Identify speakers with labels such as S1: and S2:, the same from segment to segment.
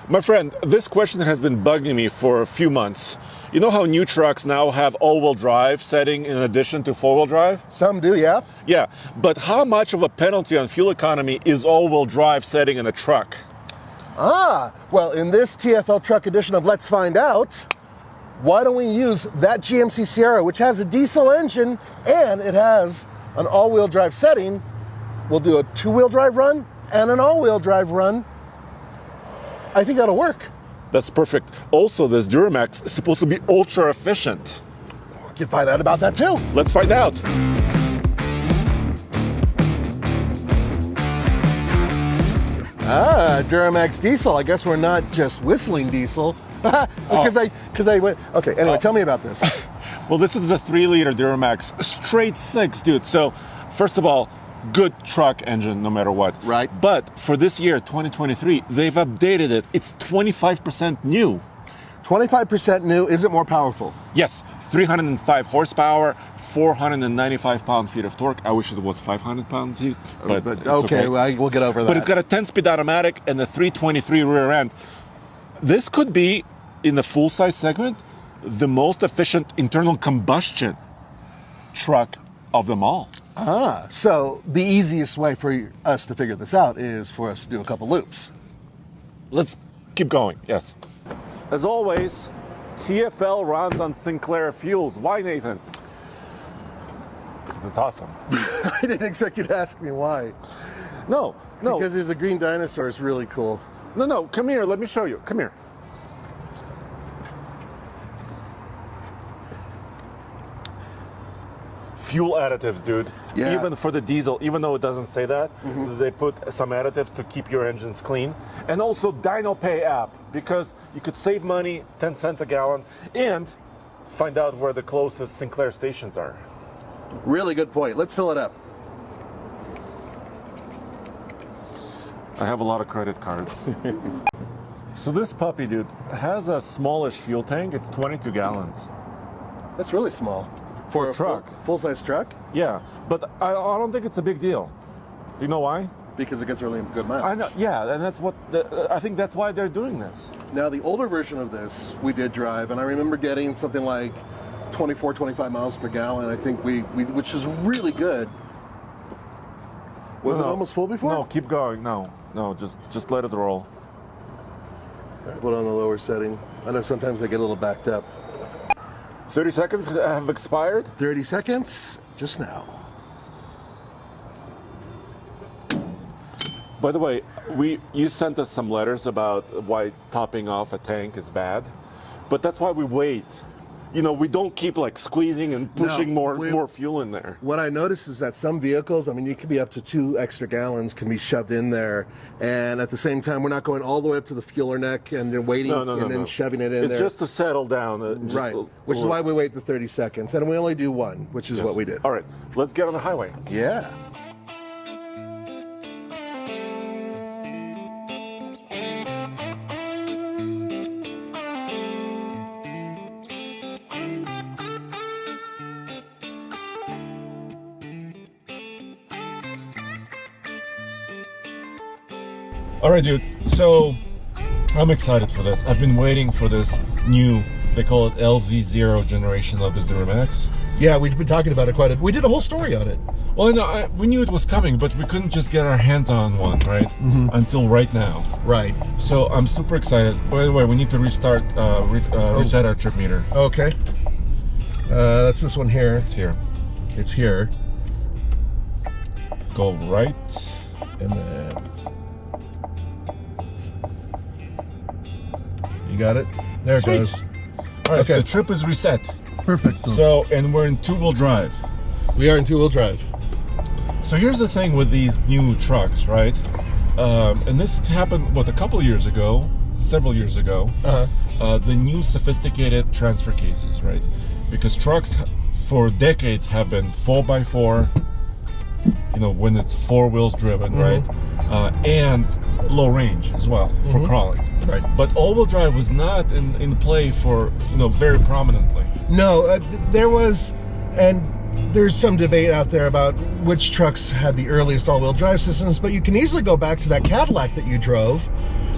S1: My friend, this question has been bugging me for a few months. You know how new trucks now have all-wheel drive setting in addition to four-wheel drive?
S2: Some do, yeah.
S1: Yeah, but how much of a penalty on fuel economy is all-wheel drive setting in a truck?
S2: Well, in this TFL Truck edition of Let's Find Out, why don't we use that GMC Sierra, which has a diesel engine and it has an all-wheel drive setting. We'll do a two-wheel drive run and an all-wheel drive run. I think that'll work.
S1: That's perfect. Also, this Duramax is supposed to be ultra efficient.
S2: We can find out about that too.
S1: Let's find out.
S2: Duramax diesel. I guess we're not just whistling diesel. because I went, okay, anyway, tell me about this.
S1: Well, this is a 3-liter Duramax, straight 6, dude. So, first of all, good truck engine no matter what.
S2: Right.
S1: But for this year, 2023, they've updated it. It's 25% new.
S2: 25% new. Is it more powerful?
S1: Yes, 305 horsepower, 495 pound-feet of torque. I wish it was 500 pound-feet, but it's okay.
S2: Well, we'll get over that.
S1: But it's got a 10-speed automatic and a 323 rear end. This could be, in the full-size segment, the most efficient internal combustion truck of them all.
S2: So the easiest way for us to figure this out is for us to do a couple loops.
S1: Let's keep going, yes. As always, TFL runs on Sinclair fuels. Why, Nathan? Because it's awesome.
S2: I didn't expect you to ask me why.
S1: No.
S2: Because there's a green dinosaur. It's really cool.
S1: No, come here. Let me show you. Come here. Fuel additives, dude.
S2: Yeah.
S1: Even for the diesel, even though it doesn't say that, they put some additives to keep your engines clean. And also DinoPay app, because you could save money, 10 cents a gallon, and find out where the closest Sinclair stations are.
S2: Really good point. Let's fill it up.
S1: I have a lot of credit cards. So this puppy, dude, has a smallish fuel tank. It's 22 gallons.
S2: That's really small.
S1: For a truck.
S2: Full-size truck?
S1: Yeah, but I don't think it's a big deal. Do you know why?
S2: Because it gets really good miles.
S1: I know, yeah, and that's what, I think that's why they're doing this.
S2: Now, the older version of this, we did drive, and I remember getting something like 24, 25 miles per gallon, I think which is really good. Was it almost full before?
S1: No, keep going, no, just let it roll.
S2: All right, put on the lower setting. I know sometimes they get a little backed up.
S1: 30 seconds have expired.
S2: 30 seconds, just now.
S1: By the way, you sent us some letters about why topping off a tank is bad, but that's why we wait. You know, we don't keep like squeezing and pushing more fuel in there.
S2: What I noticed is that some vehicles, I mean, you could be up to 2 extra gallons can be shoved in there, and at the same time, we're not going all the way up to the fueler neck and then waiting and shoving it in there. It's
S1: just to settle down.
S2: Right, which is why we wait the 30 seconds, and we only do one, which is what we did.
S1: All right, let's get on the highway.
S2: Yeah.
S1: All right, dude, so I'm excited for this. I've been waiting for this new, they call it LZ0 generation of this Duramax.
S2: Yeah, we've been talking about it quite a bit. We did a whole story on it.
S1: Well, no, we knew it was coming, but we couldn't just get our hands on one, right? Until right now.
S2: Right.
S1: So I'm super excited. By the way, we need to restart, reset our trip meter.
S2: Okay. That's this one here.
S1: It's here.
S2: It's here.
S1: Go right.
S2: And then... You got it? There it goes.
S1: All right, okay. The trip is reset.
S2: Perfect.
S1: So, and we're in two-wheel drive.
S2: We are in two-wheel drive.
S1: So here's the thing with these new trucks, right? And this happened, what, a couple of years ago, several years ago. The new sophisticated transfer cases, right? Because trucks for decades have been 4x4, you know, when it's 4 wheels driven, right? And low range as well for crawling.
S2: Right.
S1: But all-wheel drive was not in play for, you know, very prominently.
S2: No, there was, and there's some debate out there about which trucks had the earliest all-wheel drive systems, but you can easily go back to that Cadillac that you drove,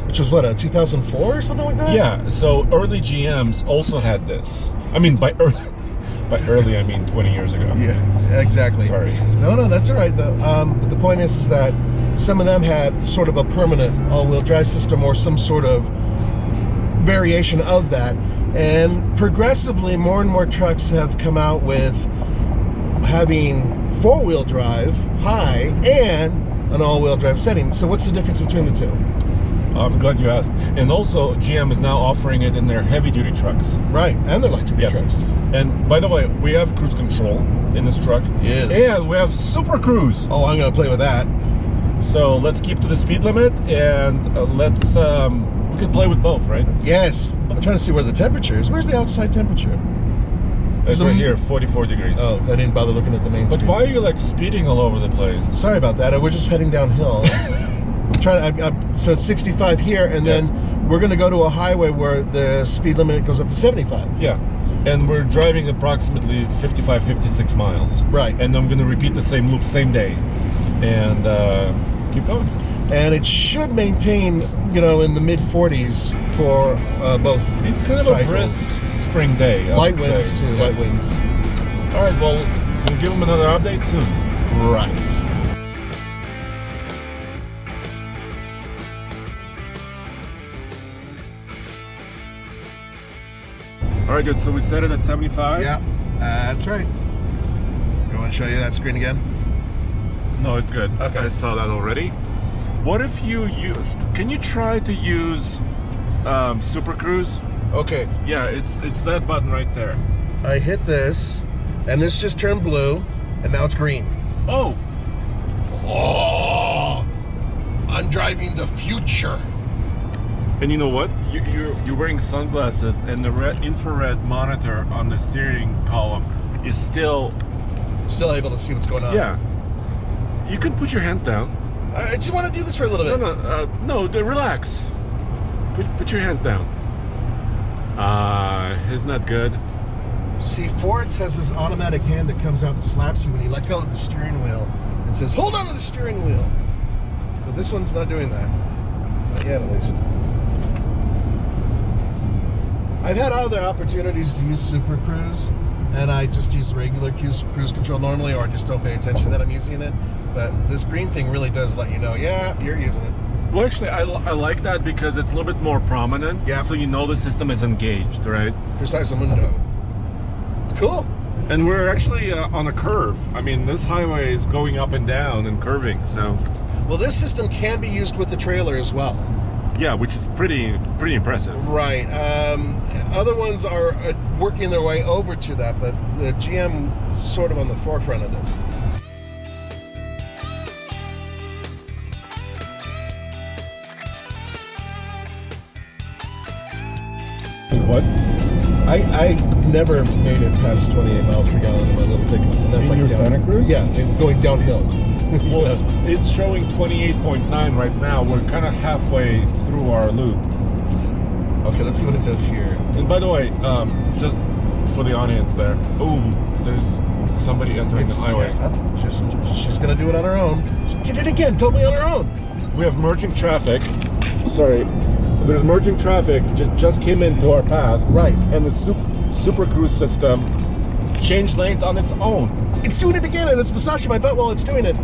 S2: which was what, a 2004 or something like that?
S1: Yeah, so early GMs also had this. I mean, by early, I mean 20 years ago.
S2: Yeah, exactly.
S1: Sorry.
S2: No, that's all right, though. But the point is that some of them had sort of a permanent all-wheel drive system or some sort of variation of that. And progressively, more and more trucks have come out with having four-wheel drive, high, and an all-wheel drive setting. So what's the difference between the two?
S1: I'm glad you asked. And also, GM is now offering it in their heavy-duty trucks.
S2: Right, and their light-duty trucks.
S1: And by the way, we have cruise control in this truck.
S2: Yes.
S1: And we have Super Cruise.
S2: Oh, I'm going to play with that.
S1: So let's keep to the speed limit, and we can play with both, right?
S2: Yes. I'm trying to see where the temperature is. Where's the outside temperature?
S1: It's right here, 44 degrees.
S2: Oh, I didn't bother looking at the main screen.
S1: But why are you like speeding all over the place?
S2: Sorry about that. We're just heading downhill. So it's 65 here, and then we're going to go to a highway where the speed limit goes up to 75.
S1: Yeah. And we're driving approximately 55, 56 miles.
S2: Right.
S1: And I'm going to repeat the same loop, same day. And keep going.
S2: And it should maintain, in the mid-40s for both
S1: It's kind of
S2: cycles.
S1: a brisk spring day.
S2: Light winds, too.
S1: Yeah.
S2: Light winds.
S1: All right, well, we'll give them another update soon.
S2: Right.
S1: All right, good. So we set it at 75?
S2: Yeah, that's right. You want to show you that screen again?
S1: No, it's good.
S2: Okay.
S1: I saw that already. What if you can you try to use Super Cruise?
S2: Okay.
S1: Yeah, it's that button right there.
S2: I hit this, and this just turned blue, and now it's green.
S1: Oh,
S2: Oh, I'm driving the future.
S1: and you know what? You're wearing sunglasses, and the infrared monitor on the steering column is still.
S2: Still able to see what's going on.
S1: Yeah. You can put your hands down.
S2: I just want to do this for a little bit.
S1: No, relax. Put your hands down. Isn't that good?
S2: See, Ford's has this automatic hand that comes out and slaps you when you let go of the steering wheel and says, hold on to the steering wheel. But this one's not doing that. Not yet, at least. I've had other opportunities to use Super Cruise, and I just use regular cruise control normally, or I just don't pay attention that I'm using it. But this green thing really does let you know, yeah, you're using it.
S1: Well, actually, I like that because it's a little bit more prominent.
S2: Yeah.
S1: So you know the system is engaged, right?
S2: Precise mundo. It's cool.
S1: And we're actually on a curve. I mean, this highway is going up and down and curving. So,
S2: Well, this system can be used with the trailer as well.
S1: yeah, which is pretty impressive.
S2: Right. Other ones are working their way over to that, but the GM is sort of on the forefront of this.
S1: What?
S2: I never made it past 28 miles per gallon in my little pickup. And that's
S1: In
S2: like
S1: your
S2: down-
S1: Santa Cruz?
S2: Yeah, going downhill.
S1: Well, it's showing 28.9 right now. We're kind of halfway through our loop.
S2: Okay, let's see what it does here.
S1: And by the way, just for the audience there, there's somebody entering the highway.
S2: Yeah, she's gonna do it on her own. She did it again, totally on her own.
S1: We have merging traffic. Sorry, there's merging traffic. Just came into our path.
S2: Right.
S1: And the Super Cruise system changed lanes on its own.
S2: It's doing it again, and it's massaging my butt while it's doing it.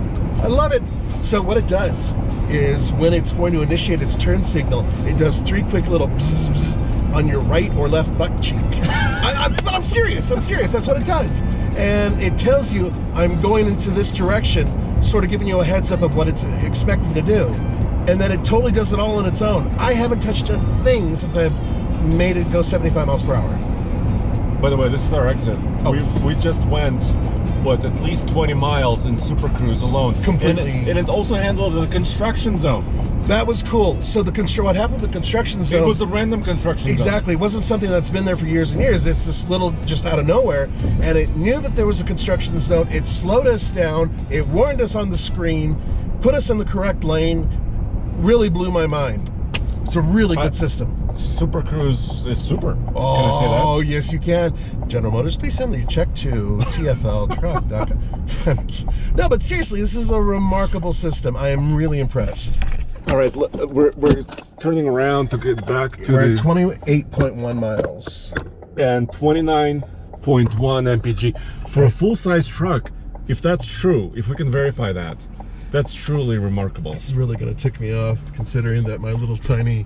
S2: I love it. So what it does is when it's going to initiate its turn signal, it does 3 quick little pss, pss, pss on your right or left butt cheek. But I'm serious. That's what it does. And it tells you I'm going into this direction, sort of giving you a heads up of what it's expecting to do. And then it totally does it all on its own. I haven't touched a thing since I've made it go 75 miles per hour.
S1: By the way, this is our exit.
S2: Oh.
S1: We just went, at least 20 miles in Super Cruise alone.
S2: Completely.
S1: And it also handled the construction zone.
S2: That was cool. So what happened with the construction zone?
S1: It was a random construction zone.
S2: Exactly. It wasn't something that's been there for years and years. It's this little, just out of nowhere. And it knew that there was a construction zone. It slowed us down. It warned us on the screen, put us in the correct lane. Really blew my mind. It's a really good system.
S1: Super Cruise is super.
S2: Oh,
S1: Can I say that?
S2: yes, you can. General Motors, please send me a check to TFLtruck.com. No, but seriously, this is a remarkable system. I am really impressed.
S1: All right, we're turning around to get back to
S2: We're at 28.1 miles.
S1: and 29.1 MPG for a full-size truck. If that's true, if we can verify that, that's truly remarkable.
S2: This is really going to tick me off, considering that my little tiny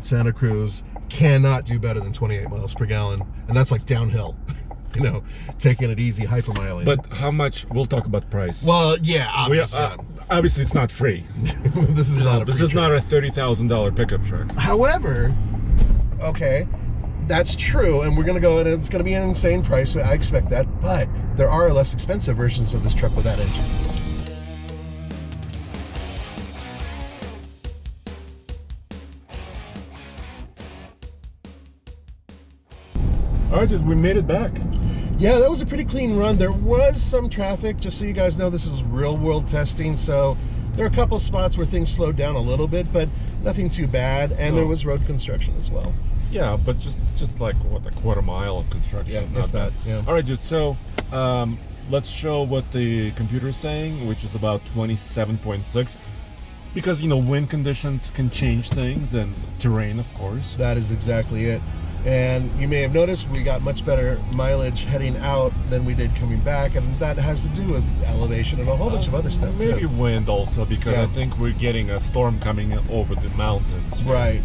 S2: Santa Cruz cannot do better than 28 miles per gallon, and that's like downhill. You know, taking it easy, hypermiling.
S1: But how much? We'll talk about price.
S2: Well, yeah, obviously.
S1: Obviously, it's not free.
S2: This is not a
S1: This
S2: free
S1: is
S2: truck.
S1: not a $30,000 pickup truck.
S2: However, okay, that's true, and we're going to go, and it's going to be an insane price. I expect that, but there are less expensive versions of this truck with that engine.
S1: All right, dude, we made it back.
S2: Yeah, that was a pretty clean run. There was some traffic, just so you guys know, this is real world testing, so there are a couple spots where things slowed down a little bit, but nothing too bad, and there was road construction as well.
S1: Yeah, but just like what, a quarter mile of construction.
S2: Yeah,
S1: not
S2: if that. Yeah.
S1: All right, dude. So let's show what the computer is saying, which is about 27.6, because wind conditions can change things, and terrain, of course.
S2: That is exactly it. And you may have noticed we got much better mileage heading out than we did coming back, and that has to do with elevation and a whole bunch of other stuff
S1: Maybe
S2: too.
S1: wind also, because I think we're getting a storm coming over the mountains.
S2: Right.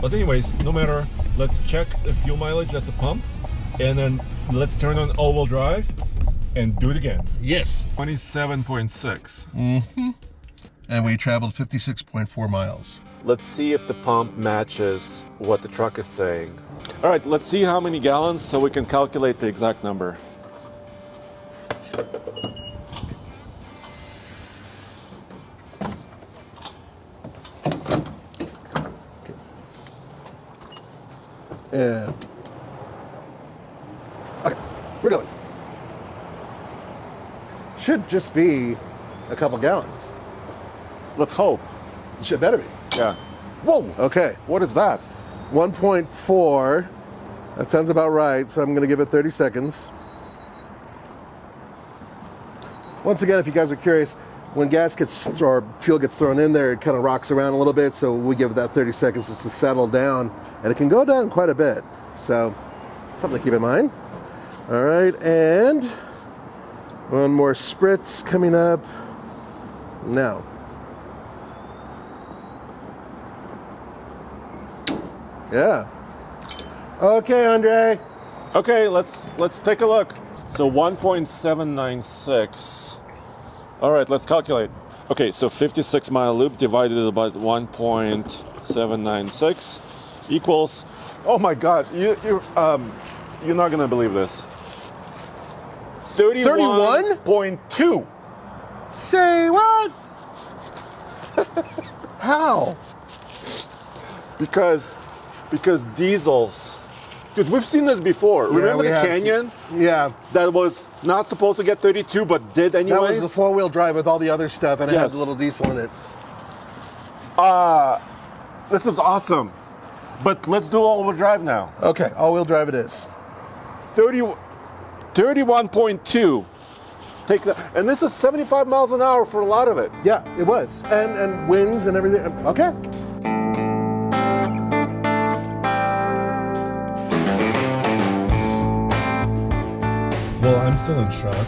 S1: But anyways, no matter, let's check the fuel mileage at the pump, and then let's turn on all-wheel drive and do it again.
S2: Yes.
S1: 27.6.
S2: And we traveled 56.4 miles.
S1: Let's see if the pump matches what the truck is saying. All right, let's see how many gallons so we can calculate the exact number.
S2: Yeah. Okay, we're going. Should just be a couple gallons.
S1: Let's hope.
S2: Should better be.
S1: Yeah. Whoa!
S2: Okay.
S1: What is that?
S2: 1.4. That sounds about right, so I'm going to give it 30 seconds. Once again, if you guys are curious, when gas gets or fuel gets thrown in there, it kind of rocks around a little bit, so we give it that 30 seconds just to settle down, and it can go down quite a bit. So, something to keep in mind. All right, and one more spritz coming up now. Yeah. Okay, Andre.
S1: Okay, let's take a look. So 1.796. All right, let's calculate. Okay, so 56-mile loop divided by 1.796 equals. Oh my God, you're not gonna believe this. 31.2.
S2: Say what? How?
S1: Because diesels. Dude, we've seen this before. Remember the Canyon?
S2: Yeah.
S1: That was not supposed to get 32, but did anyways?
S2: That was the four-wheel drive with all the other stuff, and it had
S1: Yes.
S2: the little diesel in it.
S1: This is awesome. But let's do all-wheel drive now.
S2: Okay, all-wheel drive it is.
S1: 31.2. Take that. And this is 75 miles an hour for a lot of it.
S2: Yeah, it was. And winds and everything. Okay.
S1: Well, I'm still in shock.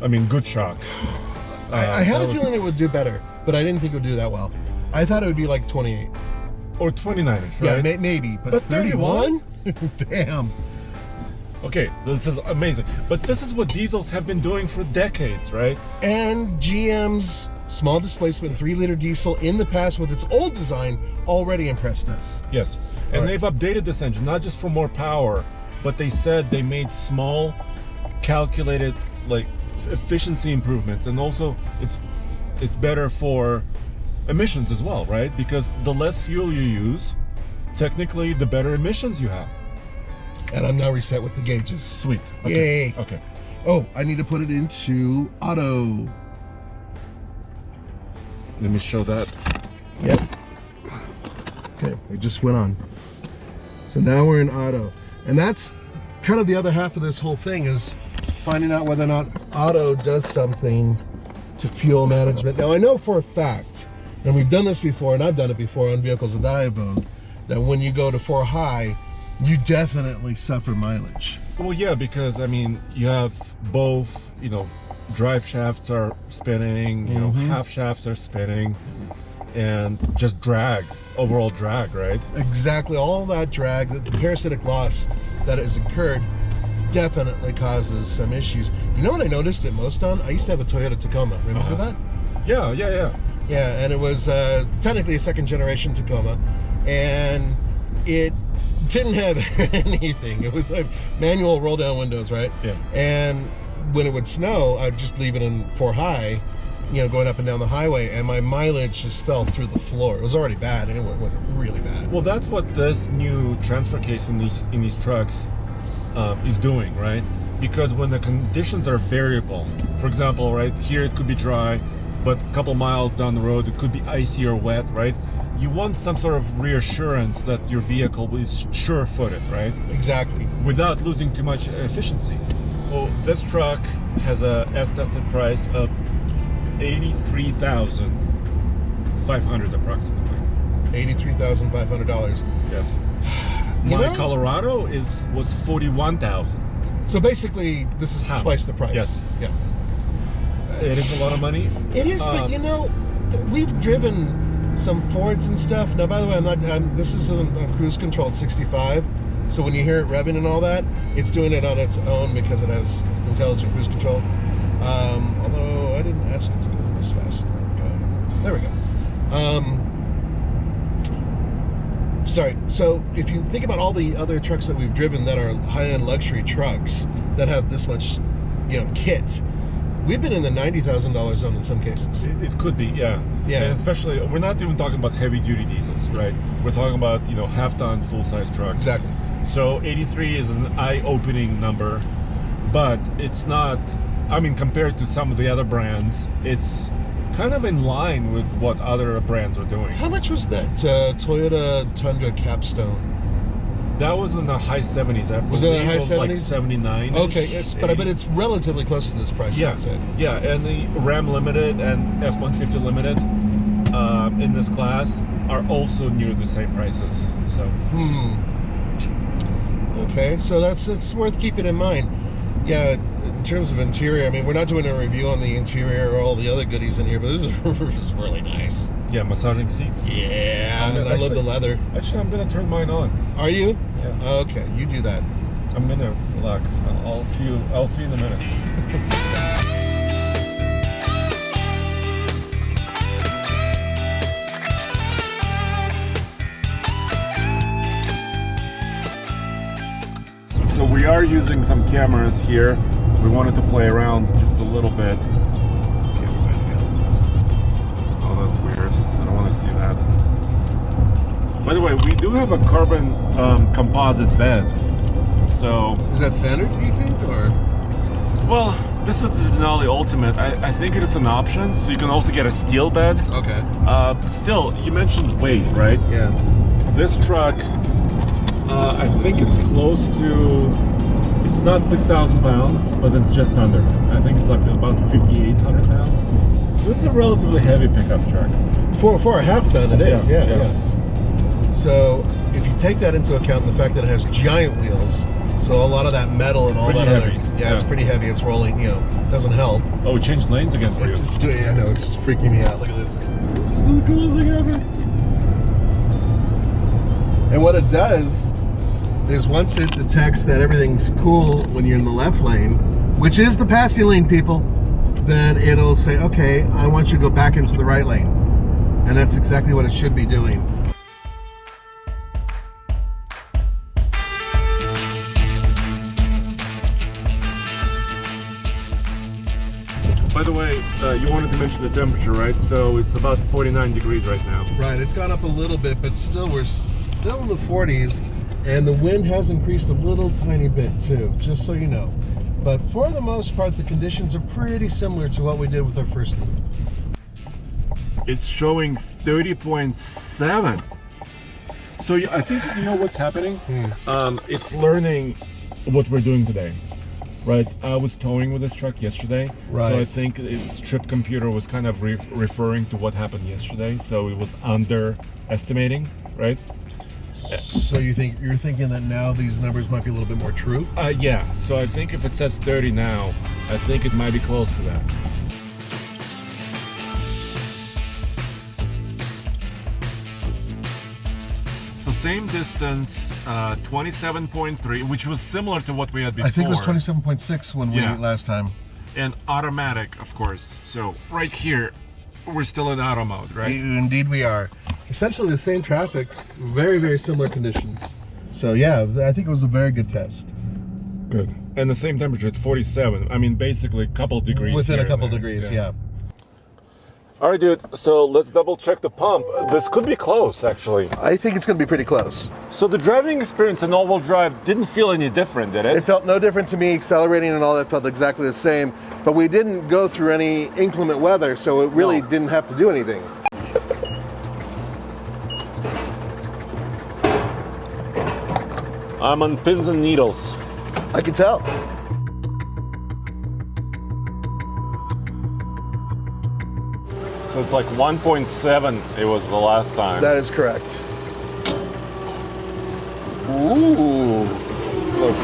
S1: I mean, good shock.
S2: I had a feeling it would do better, but I didn't think it would do that well. I thought it would be like 28.
S1: Or 29ish,
S2: Yeah,
S1: right?
S2: maybe. But,
S1: But
S2: 31? Damn.
S1: Okay, this is amazing. But this is what diesels have been doing for decades, right?
S2: And GM's small displacement 3-liter diesel in the past with its old design already impressed us.
S1: Yes. And
S2: Right.
S1: they've updated this engine, not just for more power, but they said they made small, calculated, like, efficiency improvements. And also, it's better for emissions as well, right? Because the less fuel you use, technically, the better emissions you have.
S2: And I'm now reset with the gauges.
S1: Sweet. Okay.
S2: Yay.
S1: Okay.
S2: Oh, I need to put it into auto.
S1: Let me show that.
S2: Yep. Okay, it just went on. So now we're in auto. And that's kind of the other half of this whole thing, is finding out whether or not auto does something to fuel management. Now, I know for a fact and we've done this before, and I've done it before on vehicles that I've owned, that when you go to 4 high, you definitely suffer mileage.
S1: Well, yeah, because I mean, you have both, drive shafts are spinning, half shafts are spinning, and just overall drag, right?
S2: Exactly, all that drag, the parasitic loss that has occurred definitely causes some issues. You know what I noticed it most on? I used to have a Toyota Tacoma, remember that?
S1: Yeah.
S2: Yeah, and it was technically a second generation Tacoma, and it didn't have anything. It was like manual roll down windows, right?
S1: Yeah.
S2: And when it would snow, I'd just leave it in 4 high, going up and down the highway, and my mileage just fell through the floor. It was already bad, and it went really bad.
S1: Well, that's what this new transfer case in these trucks is doing, right? Because when the conditions are variable, for example, right here it could be dry, but a couple miles down the road it could be icy or wet, right? You want some sort of reassurance that your vehicle is sure-footed, right?
S2: Exactly.
S1: Without losing too much efficiency. Well, this truck has a S-tested price of $83,500 approximately.
S2: $83,500.
S1: Yes. My Colorado was $41,000.
S2: So basically, this is twice the price.
S1: Yes.
S2: Yeah.
S1: It is a lot of money.
S2: It is, but we've driven some Fords and stuff. Now, by the way, this is on cruise control at 65. So when you hear it revving and all that, it's doing it on its own because it has intelligent cruise control. Although I didn't ask it to go this fast. There we go. Sorry. So if you think about all the other trucks that we've driven that are high-end luxury trucks that have this much, kit, we've been in the $90,000 zone in some cases.
S1: It could be, yeah.
S2: Yeah.
S1: And especially, we're not even talking about heavy-duty diesels, right? We're talking about, half-ton, full-size trucks.
S2: Exactly.
S1: So 83 is an eye-opening number, but it's not, compared to some of the other brands, it's kind of in line with what other brands are doing.
S2: How much was that Toyota Tundra Capstone?
S1: That was in the high 70s.
S2: Was it in the high 70s?
S1: Like 79.
S2: Okay, yes, but I bet it's relatively close to this price.
S1: Yeah,
S2: I'd say.
S1: Yeah, and the Ram Limited and F-150 Limited in this class are also near the same prices. So.
S2: Okay, so it's worth keeping in mind. Yeah, in terms of interior, we're not doing a review on the interior or all the other goodies in here, but this is really nice.
S1: Yeah, massaging seats.
S2: Yeah, I love the leather.
S1: Actually, I'm gonna turn mine on.
S2: Are you?
S1: Yeah.
S2: Okay, you do that.
S1: I'm gonna relax. I'll see you in a minute. So we are using some cameras here. We wanted to play around just a little bit. Oh, that's weird. I don't want to see that. By the way, we do have a carbon composite bed. So
S2: is that standard, do you think, or?
S1: Well, this is the Denali Ultimate. I think it's an option, so you can also get a steel bed.
S2: Okay.
S1: Still, you mentioned weight, right?
S2: Yeah.
S1: This truck, I think it's close to, it's not 6,000 pounds, but it's just under. I think it's like about 5,800 pounds. So it's a relatively heavy pickup truck.
S2: For a half ton, it is. Yeah.
S1: So
S2: if you take that into account, the fact that it has giant wheels, so a lot of that metal and all
S1: pretty
S2: that
S1: heavy.
S2: It's pretty heavy. It's rolling, doesn't help.
S1: Oh, it changed lanes again for you.
S2: It's doing. I know, it's freaking me out. Look at this.
S1: This is the coolest thing ever.
S2: And what it does is once it detects that everything's cool when you're in the left lane, which is the passing lane, people, then it'll say, okay, I want you to go back into the right lane. And that's exactly what it should be doing.
S1: By the way, you wanted to mention the temperature, right? So it's about 49 degrees right now.
S2: Right, it's gone up a little bit, but still we're still in the 40s, and the wind has increased a little tiny bit too, just so you know. But for the most part, the conditions are pretty similar to what we did with our first loop.
S1: It's showing 30.7. So I think you know what's happening? It's learning what we're doing today. Right, I was towing with this truck yesterday,
S2: Right.
S1: so I think its trip computer was kind of referring to what happened yesterday, so it was underestimating, right?
S2: So you're thinking that now these numbers might be a little bit more true?
S1: Yeah, so I think if it says 30 now, I think it might be close to that. So same distance, 27.3, which was similar to what we had before.
S2: I think it was 27.6 when we last time.
S1: And automatic, of course. So right here, we're still in auto mode, right?
S2: Indeed we are. Essentially the same traffic, very, very similar conditions. So yeah, I think it was a very good test.
S1: Good. And the same temperature, it's 47. I mean, basically a couple degrees.
S2: Within
S1: here
S2: a couple
S1: and there.
S2: degrees, yeah.
S1: All right, dude, so let's double check the pump. This could be close, actually.
S2: I think it's going to be pretty close.
S1: So the driving experience in all-wheel drive didn't feel any different, did it?
S2: It felt no different to me. Accelerating and all that felt exactly the same. But we didn't go through any inclement weather, so it really didn't have to do anything.
S1: I'm on pins and needles.
S2: I can tell.
S1: So it's like 1.7 it was the last time.
S2: That is correct.
S1: Ooh. Look.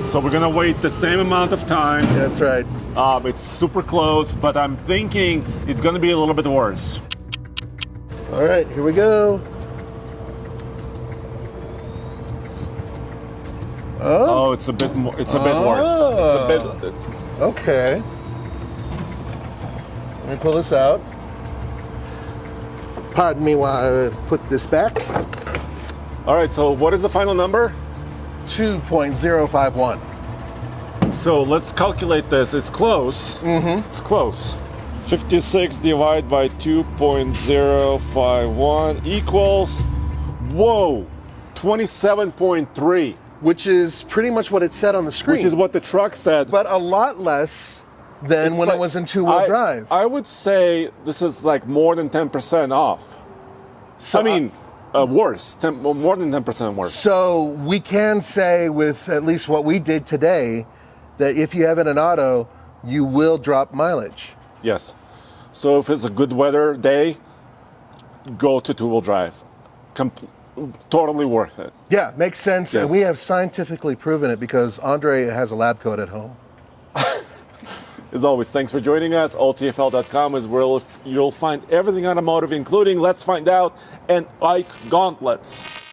S1: So we're gonna wait the same amount of time.
S2: That's right.
S1: It's super close, but I'm thinking it's gonna be a little bit worse.
S2: All right, here we go.
S1: Oh, it's a bit more. It's a bit worse. It's a bit.
S2: Okay. Let me pull this out. Pardon me while I put this back.
S1: All right. So what is the final number?
S2: 2.051.
S1: So let's calculate this. It's close. It's close. 56 divided by 2.051 equals, whoa, 27.3.
S2: Which is pretty much what it said on the screen.
S1: Which is what the truck said.
S2: But a lot less than when it was in two-wheel drive.
S1: I would say this is like more than 10% off.
S2: So,
S1: I mean, worse, more than 10% worse.
S2: So we can say with at least what we did today, that if you have it in auto, you will drop mileage.
S1: Yes. So if it's a good weather day, go to two-wheel drive. Totally worth it.
S2: Yeah, makes sense.
S1: Yes.
S2: And we have scientifically proven it because Andre has a lab coat at home.
S1: As always, thanks for joining us. alltfl.com is where you'll find everything automotive, including Let's Find Out and Ike Gauntlets.